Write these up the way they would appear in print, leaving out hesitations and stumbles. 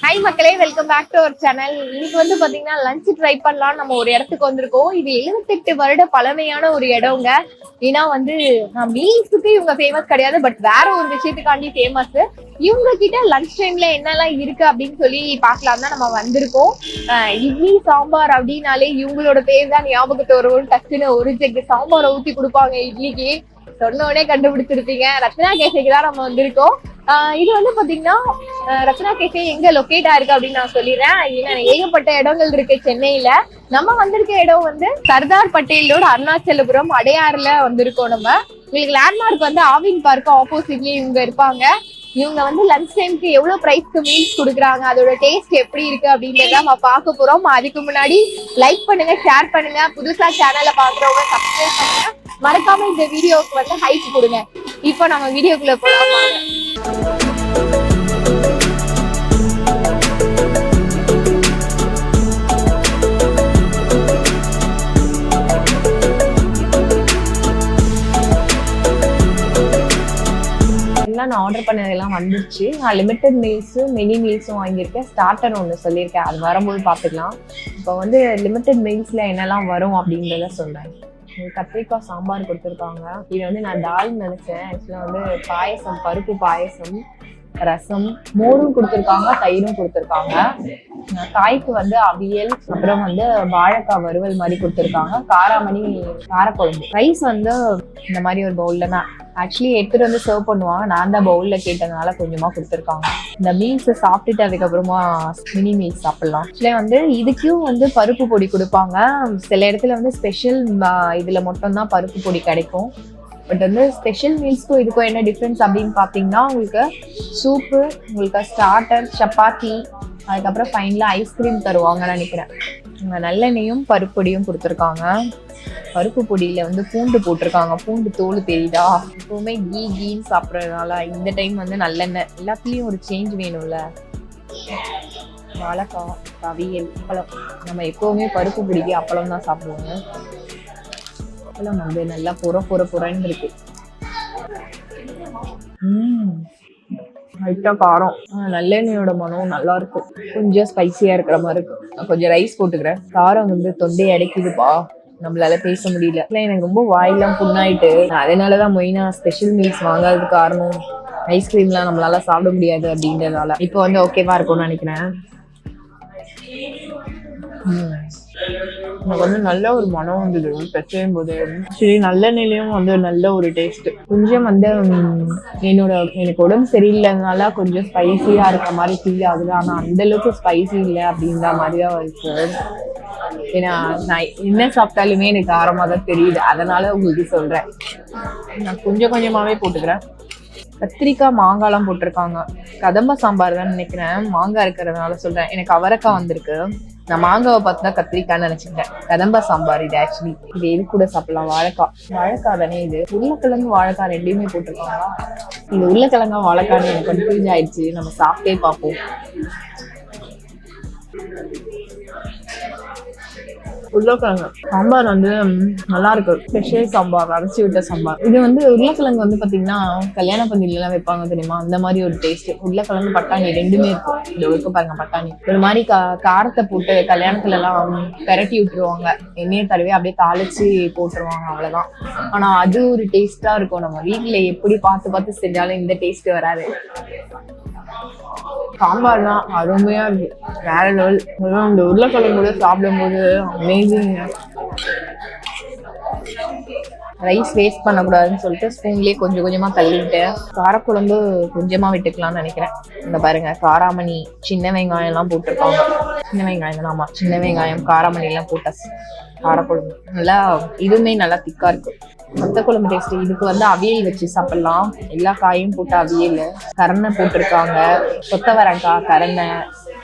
Hi மக்களே, welcome back to our channel. இன்னைக்கு வந்து பாத்தீங்கன்னா லஞ்ச் ட்ரை பண்ணலாம் நம்ம ஒரு இடத்துக்கு வந்திருக்கோம். இது 78 வருட பழமையான ஒரு இடங்க. ஏன்னா வந்து மீல்ஸுக்கு இவங்க ஃபேமஸ் கிடையாது, பட் வேற ஒரு விஷயத்துக்காண்டி ஃபேமஸ். இவங்க கிட்ட லஞ்ச் டைம்ல என்னெல்லாம் இருக்கு அப்படின்னு சொல்லி பார்க்கலாம் தான் நம்ம வந்திருக்கோம். இட்லி சாம்பார் அப்படின்னாலே இவங்களோட பேர் தான் ஞாபகத்து வரும். டக்குன்னு ஒரு ஜெக்கு சாம்பாரை ஊத்தி கொடுப்பாங்க இட்லிக்கு. சொன்ன உடனே கண்டுபிடிச்சிருப்பீங்க. ரத்னா கேஃபேக்கு தான் நம்ம வந்திருக்கோம். இது வந்து பாத்தீங்கன்னா ரத்னா கேஃபே எங்க லொக்கேட் ஆயிருக்கு அப்படின்னு நான் சொல்லிடுறேன். ஏகப்பட்ட இடங்கள் இருக்கு சென்னையில. நம்ம வந்திருக்க இடம் வந்து சர்தார் பட்டேலோட அருணாச்சலபுரம் அடையாறுல வந்திருக்கோம். நம்ம உங்களுக்கு லேண்ட்மார்க் வந்து ஆவின் பார்க் ஆப்போசிட்லயே இவங்க இருப்பாங்க. இவங்க வந்து லஞ்ச் டைம்க்கு எவ்வளவு பிரைஸ்க்கு மீல்ஸ் கொடுக்குறாங்க, அதோட டேஸ்ட் எப்படி இருக்கு அப்படின்றத நம்ம பார்க்க போறோம். அதுக்கு முன்னாடி லைக் பண்ணுங்க, ஷேர் பண்ணுங்க, புதுசா சேனலை பாக்குறவங்க சப்ஸ்கிரைப் பண்ணுங்க, மறக்காம இந்த வீடியோவுக்கு வந்து ஹைப் கொடுங்க. இப்போ நம்ம வீடியோக்குள்ள போலாம். நான் ஆர்டர் பண்ணதெல்லாம் வந்துருச்சு. நான் லிமிட்டட் மீல்ஸும் மினி மீல்ஸும் வாங்கியிருக்கேன். ஸ்டார்டர் ஒன்று சொல்லியிருக்கேன், அது வரும்போது பார்த்துக்கலாம். இப்போ வந்து லிமிட்டட் மீல்ஸில் என்னெல்லாம் வரும் அப்படின்றத சொல்கிறேன். கத்திரிக்காய் சாம்பார் கொடுத்துருக்காங்க. இது வந்து நான் டால் நினைச்சேன். ஆக்சுவலாக வந்து பாயசம், பருப்பு பாயசம், ரசம், மோரும் கொடுத்துருக்காங்க, தயிரும் கொடுத்துருக்காங்க. காய்க்கு வந்து அவியல், அப்புறம் வந்து வாழைக்காய் வறுவல் மாதிரி கொடுத்துருக்காங்க. காராமணி காரக்குழம்பு. ரைஸ் வந்து இந்த மாதிரி ஒரு பவுல்ல தான் ஆக்சுவலி எடுத்துட்டு வந்து சர்வ் பண்ணுவாங்க. நான் தான் பவுல்ல கேட்டதுனால கொஞ்சமா கொடுத்துருக்காங்க. இந்த மீல்ஸ் சாப்பிட்டுட்டு அதுக்கப்புறமா மினி மீல்ஸ் சாப்பிடலாம். ஆக்சுவலி வந்து இதுக்கும் வந்து பருப்பு பொடி கொடுப்பாங்க. சில இடத்துல வந்து ஸ்பெஷல் இதுல மட்டும் தான் பருப்பு பொடி கிடைக்கும். பட் வந்து ஸ்பெஷல் மீல்ஸ்க்கும் இதுக்கும் என்ன டிஃப்ரென்ஸ் அப்படின்னு பார்த்தீங்கன்னா, உங்களுக்கு சூப்பு, உங்களுக்கு ஸ்டார்டர், சப்பாத்தி, அதுக்கப்புறம் ஃபைனலாக ஐஸ்கிரீம் தருவாங்கன்னு நினைக்கிறேன். நல்லெண்ணெயும் பருப்பு பொடியும் கொடுத்துருக்காங்க. பருப்பு பொடியில வந்து பூண்டு போட்டிருக்காங்க. பூண்டு தோல் தெரியுதா? எப்பவுமே கீன்னு சாப்பிட்றதுனால இந்த டைம் வந்து நல்லெண்ணெய். எல்லாத்துலேயும் ஒரு சேஞ்ச் வேணும்ல. வாழைக்காய், அவியல், அப்பளம். நம்ம எப்பவுமே பருப்பு பொடிக்கு அப்பளம் தான் சாப்பிடுவோங்க. அப்பளம் வந்து நல்லா புறன்னு இருக்கு. லைட்டா காரம், நல்லெண்ணெயோட மனம் நல்லா இருக்கும். கொஞ்சம் ஸ்பைசியா இருக்கிற மாதிரி இருக்கும். நான் கொஞ்சம் ரைஸ் போட்டுக்கிறேன். காரம் வந்து தொண்டையை அடைக்குதுப்பா, நம்மளால பேச முடியல. எனக்கு ரொம்ப வாயெல்லாம் புண்ணாயிட்டு, அதனாலதான் மெயினா ஸ்பெஷல் மீல்ஸ் வாங்காதது காரணம். ஐஸ்கிரீம்லாம் நம்மளால சாப்பிட முடியாது அப்படின்றதால. இப்போ வந்து ஓகேவா இருக்கும்னு நினைக்கிறேன். எனக்கு வந்து நல்ல ஒரு மனம் வந்தது பெற்றையும் போது. சரி, நல்லெண்ணெயிலையும் வந்து நல்ல ஒரு டேஸ்ட். கொஞ்சம் வந்து எனக்கு உடம்பு சரியில்லைனால கொஞ்சம் ஸ்பைசியா இருக்க மாதிரி ஃபீல் ஆகுது. ஆனா அந்த அளவுக்கு ஸ்பைசி இல்லை அப்படின்ற மாதிரிதான் இருக்கு. ஏன்னா நான் என்ன சாப்பிட்டாலுமே எனக்கு காரமா தான் தெரியுது, அதனால உங்களுக்கு சொல்றேன். நான் கொஞ்சம் கொஞ்சமாவே போட்டுக்கிறேன். கத்திரிக்காய், மாங்காய்லாம் போட்டிருக்காங்க. கதம்ப சாம்பார் தான் நினைக்கிறேன், மாங்காய் இருக்கிறதுனால சொல்றேன். எனக்கு அவரைக்காய் வந்திருக்கு. நான் மாங்காவை பார்த்துதான் கத்திரிக்காய்ன்னு நினைச்சுக்கிட்டேன். கதம்ப சாம்பார் இது. ஆக்சுவலி இது எது கூட சாப்பிடலாம்? வாழைக்காய் தானே இது. உருளைக்கிழங்கு வாழைக்காய் ரெண்டையுமே போட்டிருக்காங்களா? இது உருளைக்கிழங்கா வாழைக்காய்னு எனக்கு கன்ஃபியூஸ் ஆயிடுச்சு. நம்ம சாப்பிட்டே பார்ப்போம். உருளைக்கிழங்கு சாம்பார் வந்து நல்லா இருக்கு. ஸ்பெஷல் சாம்பார், அரைச்சி விட்ட சாம்பார். இது வந்து உருளைக்கிழங்கு வந்து பாத்தீங்கன்னா கல்யாண பந்தியில எல்லாம் வைப்பாங்க தெரியுமா, அந்த மாதிரி ஒரு டேஸ்ட். உருளைக்கிழங்கு பட்டாணி ரெண்டுமே இருக்கும். இது இருக்கு பாருங்க, பட்டாணி ஒரு மாதிரி காரத்தை போட்டு கல்யாணத்துல எல்லாம் பெரட்டி விட்டுருவாங்க. எண்ணெயை தடவை அப்படியே தாளிச்சு போட்டுருவாங்க, அவ்வளவுதான். ஆனா அது ஒரு டேஸ்டா இருக்கும். நம்ம வீட்டுல எப்படி பார்த்து செஞ்சாலும் இந்த டேஸ்ட் வராது. சாம்பார் தான் அருமையா இருக்கு, வேற லெவல். இந்த உருளைக்கிழங்கு கூட சாப்பிடும் போது அமேசிங். ரைஸ் வேஸ்ட் பண்ணக்கூடாதுன்னு சொல்லிட்டு ஸ்பூன்லயே கொஞ்சம் கொஞ்சமா தள்ளிவிட்டு காரக்குழம்பு கொஞ்சமா விட்டுக்கலாம்னு நினைக்கிறேன். இந்த பாருங்க, காராமணி, சின்ன வெங்காயம் எல்லாம் போட்டிருக்காங்க. சின்ன வெங்காயம் தான், ஆமா, சின்ன வெங்காயம், காராமணி எல்லாம் போட்டாச்சு. காரக்குழம்பு நல்லா, இதுவுமே நல்லா திக்கா இருக்கு. மொத்த குழம்பு டேஸ்ட். இதுக்கு வந்து அவியல் வச்சு சாப்பிடலாம். எல்லா காயும் போட்டு அவியல், கரணை போட்டிருக்காங்க, கொத்தவரங்காய், கரணை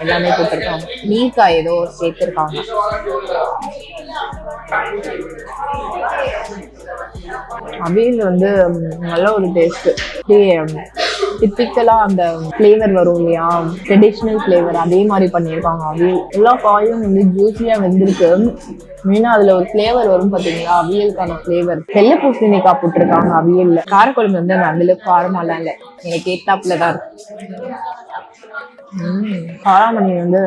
எல்லாமே போட்டிருக்காங்க. நீர்க்காய் ஏதோ சேர்த்திருக்காங்க. அவியல் வந்து நல்ல ஒரு டேஸ்ட். டிப்பிக்கலா அந்த ஃபிளேவர் வரும் இல்லையா, ட்ரெடிஷ்னல் ஃபிளேவர், அதே மாதிரி பண்ணியிருக்காங்க. அவியல் எல்லா காயும் வந்து ஜூஸியா வெந்திருக்கு. மெயினா அதுல ஒரு ஃபிளேவர் வரும் பாத்தீங்களா, அவியலுக்கான ஃபிளேவர். வெள்ளை பூசணிக்காய் போட்டிருக்காங்க அவியல்ல. காரக்குழம்பு வந்து அந்த அளவுக்கு காரமாலாம் இல்ல, எனக்கு ஏத்தாப்புலதான் இருக்கு. காராமணி வந்து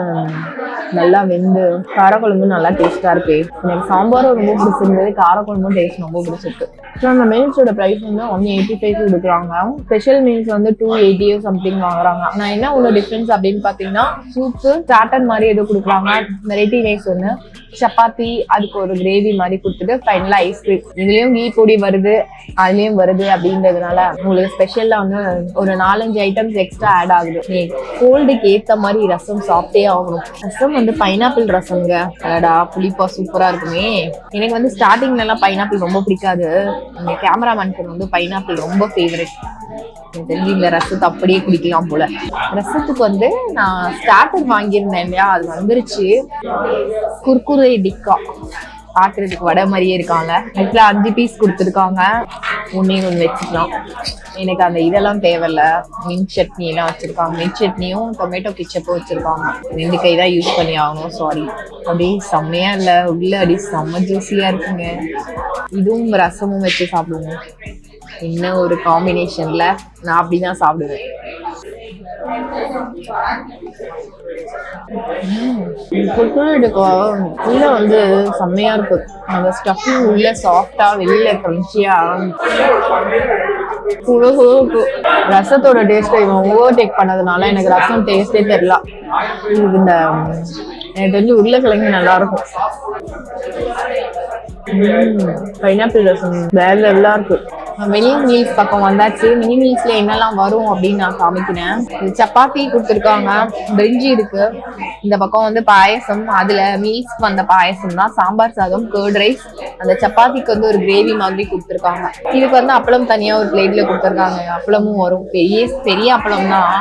நல்லா வெந்து காரக்குழம்பு நல்லா டேஸ்டா இருக்கு. எனக்கு சாம்பாரும் ரொம்ப பிடிச்சிருந்தது, காரக்குழம்பும் டேஸ்ட் ரொம்ப பிடிச்சிருக்கு. ஸோ அந்த மீல்ஸோட ப்ரைஸ் வந்து 185 கொடுக்குறாங்க. ஸ்பெஷல் மீல்ஸ் வந்து 280 சம்திங் வாங்குறாங்க. நான் என்ன ஒன்று டிஃப்ரென்ஸ் அப்படின்னு பார்த்தீங்கன்னா, சூப்பு ஸ்டார்டர் மாதிரி எதுவும் கொடுக்குறாங்க, வெரைட்டி ரைஸ் ஒன்று, சப்பாத்தி, அதுக்கு ஒரு கிரேவி மாதிரி கொடுத்துட்டு ஃபைனலா ஐஸ்கிரீம். இதுலயும் கீ பொடி வருது, அதுலயும் வருது அப்படின்றதுனால உங்களுக்கு ஸ்பெஷல்ல வந்து ஒரு 4-5 ஐட்டம்ஸ் எக்ஸ்ட்ரா ஆட் ஆகுது. கோல்டுக்கு ஏத்த மாதிரி ரசம் சாப்பிட்டே ஆகணும். ரசம் வந்து பைனாப்பிள் ரசம்ங்க, அடடா புளிப்பா சூப்பரா இருக்குமே. எனக்கு வந்து ஸ்டார்டிங்ல எல்லாம் பைனாப்பிள் ரொம்ப பிடிக்காது, இந்த கேமராமேனுக்கு வந்து பைனாப்பிள் ரொம்ப ஃபேவரட். எனக்கு தெரிஞ்சு இந்த ரசத்தை அப்படியே குடிக்கலாம் போல. ரசத்துக்கு வந்து நான் ஸ்டார்டர் வாங்கியிருந்தேன் இல்லையா, அது வந்துருச்சு. குர்குரே டிக்கா பாக்குறதுக்கு வடை மாதிரியே இருக்காங்க. ஆக்சுவலா 5 பீஸ் கொடுத்துருக்காங்க, ஒன்னு வச்சுக்கலாம். எனக்கு அந்த இதெல்லாம் தேவையில்ல. மின் சட்னி எல்லாம் வச்சிருக்காங்க, மின் சட்னியும் டொமேட்டோ கிச்சப்பும் வச்சிருக்காங்க. 2 கை தான் யூஸ் பண்ணி ஆகணும், சாரி. அப்படியே செம்மையா இல்ல, உள்ள அடி செம்ம ஜூசியா இருக்குங்க. இதுவும் ரசமும் வச்சு சாப்பிடுவோம். என்ன ஒரு காம்பினேஷன்ல, நான் அப்படிதான் சாப்பிடுவேன். உள்ள வந்து செம்மையா இருக்கு, அந்த ஸ்டஃபிங் உள்ள சாஃப்டா, வெளியில கிரன்ச்சியா. ரசத்தோட டேஸ்ட் இவன் ஓவர் டேக் பண்ணதுனால எனக்கு ரசம் டேஸ்டே தெரியல. இந்த எனக்கு தெரிஞ்சு உருளைக்கிழங்கு நல்லா இருக்கும். பைனாப்பிள் ரசம் வேற லெவலா இருக்கு. மினி மீல்ஸ் பக்கம் வந்தாச்சு. மினி மீல்ஸ்ல என்னெல்லாம் வரும் அப்படின்னு நான் காமிக்கிறேன். சப்பாத்தி கொடுத்துருக்காங்க, பிரிஞ்சி இருக்கு, இந்த பக்கம் வந்து பாயசம், அதுல மீல்ஸ்க்கு வந்த பாயசம் தான், சாம்பார் சாதம், கர்ட் ரைஸ், அந்த சப்பாத்திக்கு வந்து ஒரு கிரேவி மாதிரி கொடுத்துருக்காங்க. இதுக்கு வந்து அப்பளம் தனியா ஒரு பிளேட்ல கொடுத்துருக்காங்க, அப்பளமும் வரும். பெரிய அப்பளம் தான்,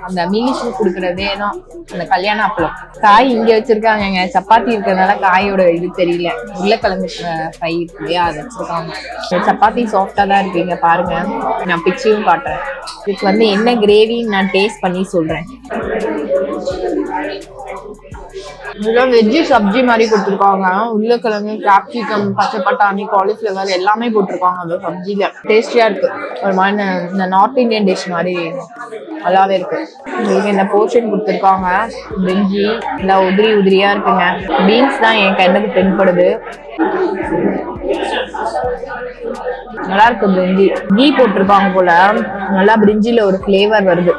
அந்த மீல்ஸ் கொடுக்கறதே தான் அந்த கல்யாண அப்பளம். காய் இங்க வச்சிருக்காங்க, சப்பாத்தி இருக்கிறதுனால காயோட இது தெரியல. உருளைக்கிழங்கு ஃப்ரை இருக்கு இல்லையா, அது வச்சிருக்காங்க. சப்பாத்தி சாஃப்டா தான் இருக்கீங்க பாருங்க, நான் பிச்சையும் காட்டுறேன். இதுக்கு வந்து என்ன கிரேவின்னு நான் டேஸ்ட் பண்ணி சொல்றேன். வெஜ்ஜி சப்ஜி மாதிரி கொடுத்துருக்காங்க, உருளைக்கிழங்கு, கேப்சிகம், பச்சை பட்டாணி, காலிஃபிளவர் எல்லாமே போட்டிருக்காங்க அந்த சப்ஜில. டேஸ்டியா இருக்கு, ஒரு மாதிரி இந்த நார்த் இந்தியன் டிஷ் மாதிரி நல்லாவே இருக்கு. உங்களுக்கு இந்த போர்ஷன் கொடுத்துருக்காங்க, பிரிஞ்சி இந்த உதிரியா இருக்குங்க. பீன்ஸ் தான் என் கண்ணுக்கு தென்படுது, நல்லா இருக்கு. பிரிஞ்சி கீ போட்டிருக்காங்க போல, நல்லா பிரிஞ்சில ஒரு ஃபிளேவர் வருது.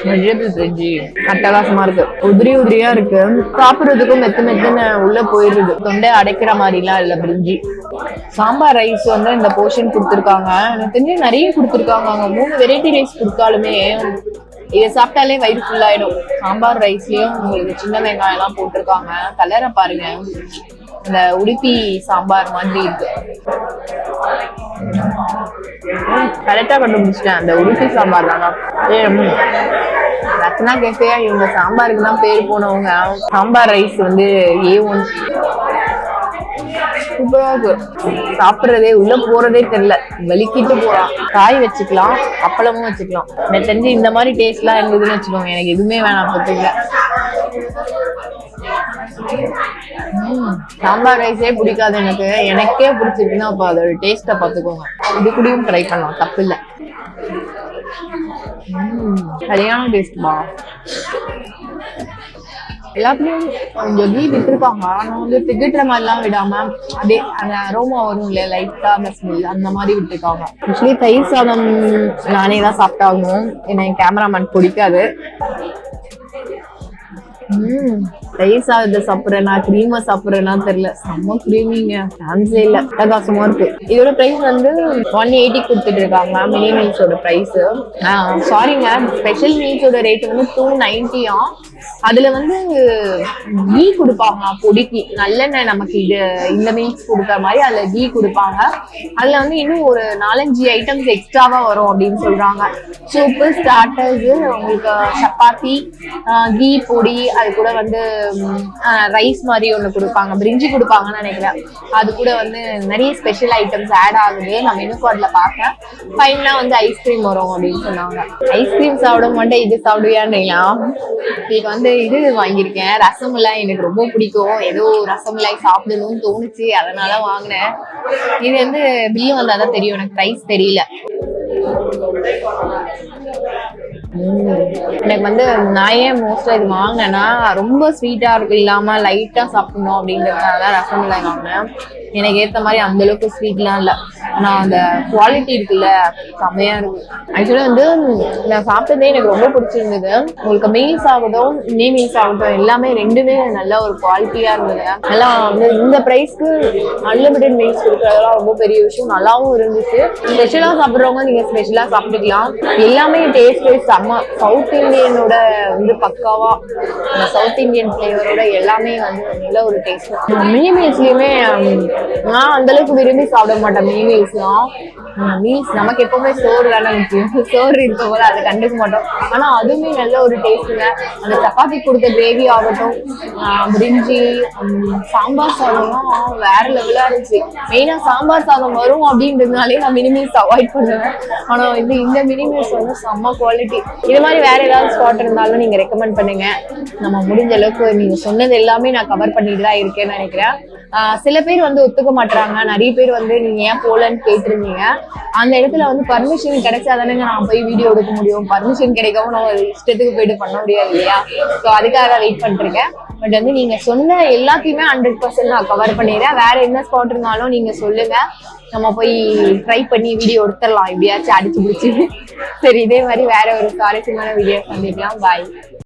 வெஜிடபிள் பிரிஞ்சி அட்டகாசமா இருக்கு, உதிரியா இருக்கு, சாப்பிடுறதுக்கும் மெத்துன்னு உள்ள போயிடுது, தொண்டை அடைக்கிற மாதிரி எல்லாம் இல்ல பிரிஞ்சி. சாம்பார் ரைஸ் வந்து இந்த போர்ஷன் கொடுத்துருக்காங்க, எனக்கு தெரிஞ்சு நிறைய கொடுத்துருக்காங்க. அவங்க 3 வெரைட்டி ரைஸ் கொடுத்தாலுமே இதை சாப்பிட்டாலே வயிறு ஃபுல் ஆயிடும். சாம்பார் ரைஸ்லயும் உங்களுக்கு சின்ன வெங்காயம் எல்லாம் போட்டிருக்காங்க. கலரை பாருங்க, இந்த உடுப்பி சாம்பார் மாதிரி இருக்கு. கரெக்டா கண்டுபிடிச்சிட்டேன், அந்த உடுப்பி சாம்பார் தானா. ரத்னா கேஃபே இவங்க சாம்பாருக்கு தான் பேர் போனவங்க. சாம்பார் ரைஸ் வந்து A1 சூப்பரா இருக்கு, சாப்பிடுறதே உள்ள போறதே தெரியல, வலிக்கிட்டு போலாம். காய் வச்சுக்கலாம், அப்பளமும் வச்சுக்கலாம். எனக்கு தெரிஞ்சு இந்த மாதிரி டேஸ்ட் எல்லாம் இருந்ததுன்னு வச்சுக்கோங்க, எனக்கு எதுவுமே வேணாம் பத்துக்கல. சாம்பார் ரைஸே பிடிக்காது எனக்கு, எனக்கே பிடிச்சிருக்குன்னா அப்ப அதோட டேஸ்ட பாத்துக்கோங்க. இது கூடயும் ட்ரை பண்ணலாம், தப்பு இல்லை. சரியான டேஸ்ட்மா. எல்லாத்துலயும் கொஞ்சம் கீ விட்டுருப்பாங்க, ஆனா வந்து திகட்டுற மாதிரிலாம் விடாம அதே அந்த அரோமா வரும் இல்லையா, லைட்டா அந்த ஸ்மெல் அந்த மாதிரி விட்டுருக்காங்க. ஆக்சுவலி தயிர் சாதம் நானே தான் சாப்பிட்டாகணும், எனக்கு கேமராமேன் பிடிக்காது. தயிர் சாதத்தை சாப்பிட்றேன்னா கிரீமா சாப்பிட்றேன்னா தெரியல, செம்ம கிரீமிங்க, சான்ஸே இல்ல, அட்டகாசமா இருக்கு. இதோட பிரைஸ் வந்து 180 கொடுத்துட்டு இருக்காங்க. மினி மீல்ஸோட பிரைஸ் சாரிங்க, ஸ்பெஷல் மீல்ஸோட ரேட் வந்து 290. அதுல வந்து கீ கொடுப்பாங்க, பொடிக்கு நல்லெண்ணெய் நமக்கு இது இந்த மீல்ஸ் கொடுக்குற மாதிரி அதுல கீ கொடுப்பாங்க. அதுல வந்து இன்னும் ஒரு 4-5 ஐட்டம்ஸ் எக்ஸ்ட்ராவா வரும் அப்படின்னு சொல்றாங்க. சூப்பு, ஸ்டார்டர்ஸ், உங்களுக்கு சப்பாத்தி, கீ பொடி, அது கூட வந்து ரைஸ் மாதிரி ஒண்ணு கொடுப்பாங்க, பிரிஞ்சி கொடுப்பாங்கன்னு நினைக்கிறேன். அது கூட வந்து நிறைய ஸ்பெஷல் ஐட்டம்ஸ் ஆட் ஆகுது. நான் மெனு கார்ட்ல பார்த்தேன். ஃபைனலா வந்து ஐஸ்கிரீம் வரும் அப்படின்னு சொன்னாங்க. ஐஸ்கிரீம் சாப்பிட மாட்டேன், இது சாப்பிடுவியான்றீங்களா? வந்து இது வாங்கியிருக்கேன், ரசமலாய். எனக்கு ரொம்ப பிடிக்கும். ஏதோ ரசமலாய் சாப்பிடணும்னு தோணுச்சு, அதனால வாங்கினேன். இது வந்து பில்லு வந்தாதான் தெரியும், எனக்கு பிரைஸ் தெரியல. எனக்கு வந்து நான் ஏன் மோஸ்டா இது வாங்கினேன்னா, ரொம்ப ஸ்வீட்டா இருக்கு இல்லாம லைட்டா சாப்பிடணும் அப்படின்றதுனால ரசமலாய் வாங்கினேன். எனக்கு ஏத்த மாதிரி அந்த அளவுக்கு ஸ்வீட்லாம் இல்லை, ஆனா அந்த குவாலிட்டி இருக்குல்ல செம்மையா இருக்கு. ஆக்சுவலா வந்து நான் சாப்பிட்டதே எனக்கு ரொம்ப பிடிச்சிருந்தது. உங்களுக்கு மீல்ஸ் ஆகட்டும் மீல்ஸ் ஆகட்டும் எல்லாமே ரெண்டுமே நல்ல ஒரு குவாலிட்டியா இருந்தது. நல்லா வந்து இந்த பிரைஸ்க்கு அன்லிமிட்டட் மீல்ஸ் கொடுக்குறதெல்லாம் ரொம்ப பெரிய விஷயம். நல்லாவும் இருந்துச்சு. ஸ்பெஷலா சாப்பிட்றவங்க நீங்க ஸ்பெஷலா சாப்பிட்டுக்கலாம். எல்லாமே டேஸ்ட் வைஸ் செம்ம. சவுத் இந்தியனோட வந்து பக்காவா அந்த சவுத் இந்தியன் ஃபிளேவரோட எல்லாமே வந்து நல்ல ஒரு டேஸ்ட். மினி மீல்ஸ்லயுமே நான் அந்த அளவுக்கு விரும்பி சாப்பிட மாட்டேன். மினி மீல்ஸ்லாம் மீல்ஸ் நமக்கு எப்பவுமே சோறு தானே முக்கியம். சோறு இருக்கும் போது அதை கண்டுக்க மாட்டோம். ஆனா அதுவுமே நல்ல ஒரு டேஸ்ட்டுங்க. அந்த சப்பாத்தி கொடுத்த கிரேவி ஆகட்டும், பிரிஞ்சி, சாம்பார் சாதம்லாம் வேற லெவலா இருந்துச்சு. மெயினா சாம்பார் சாதம் வரும் அப்படின்றதுனாலே நான் மினி மீல்ஸ் அவாய்ட் பண்ணுவேன். ஆனா இந்த மினி மீல்ஸ் வந்து செம்ம குவாலிட்டி. இது மாதிரி வேற ஏதாவது ஸ்பாட் இருந்தாலும் நீங்க ரெக்கமெண்ட் பண்ணுங்க. நம்ம முடிஞ்ச அளவுக்கு நீங்க சொன்னது எல்லாமே நான் கவர் பண்ணிட்டு தான் இருக்கேன்னு நினைக்கிறேன். சில பேர் வந்து ஒத்துக்க மாட்டாங்க, நிறைய பேர் வந்து நீங்க ஏன் போலன்னு கேட்டிருந்தீங்க. அந்த இடத்துல வந்து பர்மிஷன் கிடைச்சாதானேங்க நான் போய் வீடியோ எடுக்க முடியும். பர்மிஷன் கிடைக்காம நம்ம இஷ்டத்துக்கு போயிட்டு பண்ண முடியாது இல்லையா? ஸோ அதுக்காக வெயிட் பண்ணிருக்கேன். பட் வந்து நீங்க சொன்ன எல்லாத்தையுமே 100% நான் கவர் பண்ணிடுறேன். வேற என்ன ஸ்பாட் இருந்தாலும் நீங்க சொல்லுங்க, நம்ம போய் ட்ரை பண்ணி வீடியோ எடுத்துடலாம் எப்படியாச்சும் அடிச்சு பிடிச்சி. சரி, இதே மாதிரி வேற ஒரு சுவாரஸ்யமான வீடியோ சந்திக்கலாம். பாய்.